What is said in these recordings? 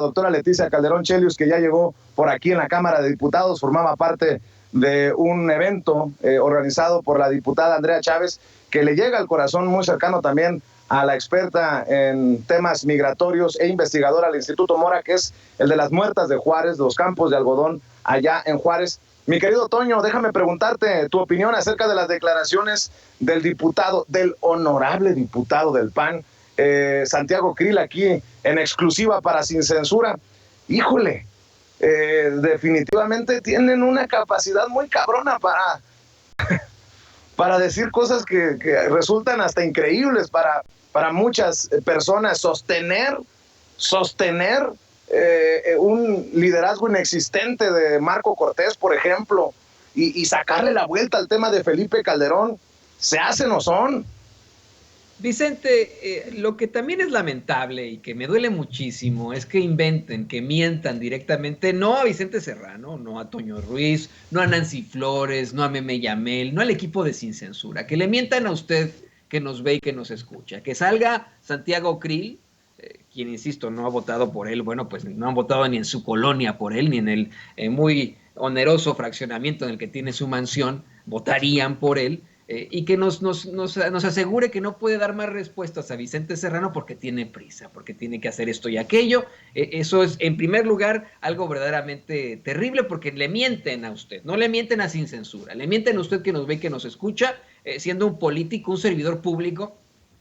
doctora Leticia Calderón Chelius, que ya llegó por aquí en la Cámara de Diputados, formaba parte de un evento organizado por la diputada Andrea Chávez, que le llega al corazón, muy cercano también a la experta en temas migratorios e investigadora del Instituto Mora, que es el de las muertas de Juárez, los campos de algodón allá en Juárez. Mi querido Toño, déjame preguntarte tu opinión acerca de las declaraciones del diputado, del honorable diputado del PAN, Santiago Krill, aquí en exclusiva para Sin Censura. Híjole, definitivamente tienen una capacidad muy cabrona para decir cosas que resultan hasta increíbles para muchas personas. Sostener un liderazgo inexistente de Marco Cortés, por ejemplo, y sacarle la vuelta al tema de Felipe Calderón. ¿Se hacen o son? Vicente, lo que también es lamentable y que me duele muchísimo es que inventen, que mientan directamente, no a Vicente Serrano, no a Toño Ruiz, no a Nancy Flores, no a Meme Yamel, no al equipo de Sin Censura, que le mientan a usted que nos ve y que nos escucha, que salga Santiago Krill, quien, insisto, no ha votado por él, bueno, pues no han votado ni en su colonia por él, ni en el muy oneroso fraccionamiento en el que tiene su mansión, votarían por él. Y que nos asegure que no puede dar más respuestas a Vicente Serrano porque tiene prisa, porque tiene que hacer esto y aquello. Eso es, en primer lugar, algo verdaderamente terrible porque le mienten a usted, no le mienten a Sin Censura, le mienten a usted que nos ve y que nos escucha, siendo un político, un servidor público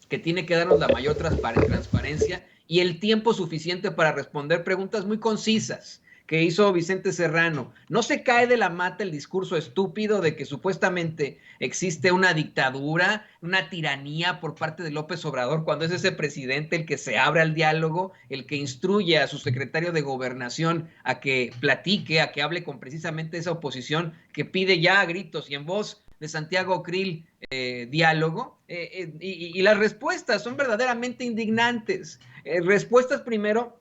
que tiene que darnos la mayor transparencia y el tiempo suficiente para responder preguntas muy concisas que hizo Vicente Serrano. No se cae de la mata el discurso estúpido de que supuestamente existe una dictadura, una tiranía por parte de López Obrador, cuando es ese presidente el que se abre al diálogo, el que instruye a su secretario de Gobernación a que platique, a que hable con precisamente esa oposición que pide ya a gritos y en voz de Santiago Krill diálogo, y las respuestas son verdaderamente indignantes. Respuestas primero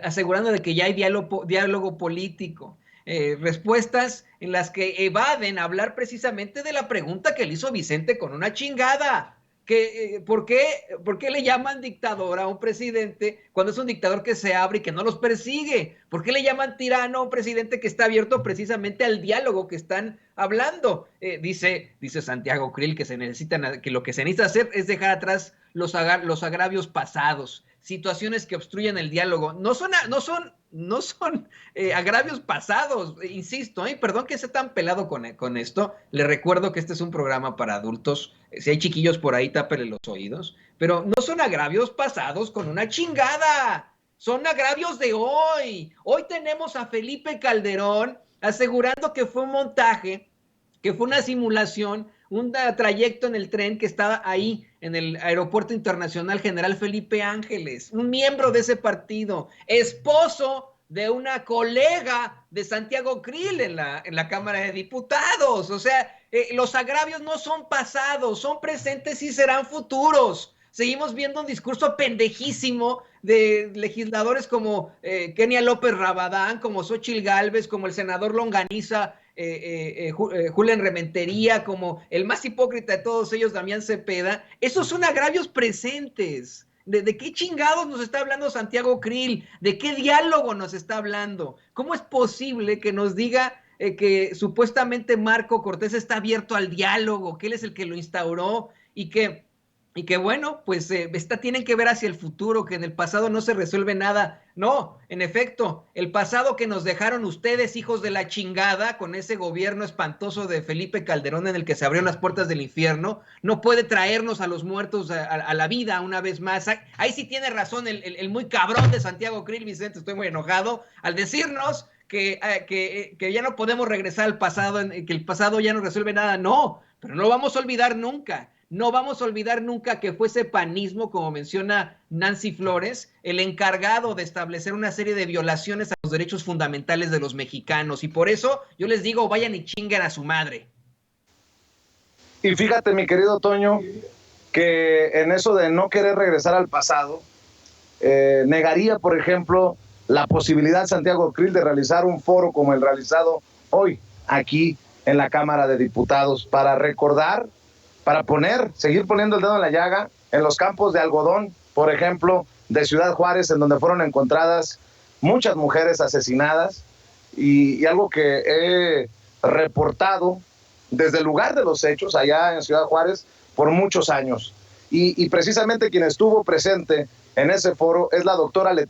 asegurando de que ya hay diálogo político, respuestas en las que evaden hablar precisamente de la pregunta que le hizo Vicente con una chingada. ¿Por qué le llaman dictador a un presidente cuando es un dictador que se abre y que no los persigue? ¿Por qué le llaman tirano a un presidente que está abierto precisamente al diálogo que están hablando? Dice Santiago Krill que lo que se necesita hacer es dejar atrás los agravios pasados, situaciones que obstruyen el diálogo. No son agravios pasados, insisto, perdón que sea tan pelado con esto. Le recuerdo que este es un programa para adultos. Si hay chiquillos por ahí, tápele los oídos. Pero no son agravios pasados con una chingada. Son agravios de hoy. Hoy tenemos a Felipe Calderón asegurando que fue un montaje, que fue una simulación, un trayecto en el tren que estaba ahí en el Aeropuerto Internacional General Felipe Ángeles, un miembro de ese partido, esposo de una colega de Santiago Krill en la Cámara de Diputados. O sea, los agravios no son pasados, son presentes y serán futuros. Seguimos viendo un discurso pendejísimo de legisladores como Kenia López Rabadán, como Xóchitl Gálvez, como el senador Longaniza, Julen Rementería, como el más hipócrita de todos ellos, Damián Cepeda. Esos son agravios presentes. ¿De qué chingados nos está hablando Santiago Krill? ¿De qué diálogo nos está hablando? ¿Cómo es posible que nos diga que supuestamente Marco Cortés está abierto al diálogo, que él es el que lo instauró y que bueno, pues tienen que ver hacia el futuro, que en el pasado no se resuelve nada? No, en efecto, el pasado que nos dejaron ustedes, hijos de la chingada, con ese gobierno espantoso de Felipe Calderón en el que se abrieron las puertas del infierno, no puede traernos a los muertos a la vida una vez más. Ahí sí tiene razón el muy cabrón de Santiago Krill, Vicente, estoy muy enojado, al decirnos que ya no podemos regresar al pasado, que el pasado ya no resuelve nada. No, pero no lo vamos a olvidar nunca. No vamos a olvidar nunca que fue ese panismo, como menciona Nancy Flores, el encargado de establecer una serie de violaciones a los derechos fundamentales de los mexicanos. Y por eso yo les digo, vayan y chinguen a su madre. Y fíjate, mi querido Toño, que en eso de no querer regresar al pasado, negaría, por ejemplo, la posibilidad, Santiago Krill, de realizar un foro como el realizado hoy aquí en la Cámara de Diputados para recordar, para seguir poniendo el dedo en la llaga en los campos de algodón, por ejemplo, de Ciudad Juárez, en donde fueron encontradas muchas mujeres asesinadas y algo que he reportado desde el lugar de los hechos, allá en Ciudad Juárez, por muchos años. Y precisamente quien estuvo presente en ese foro es la doctora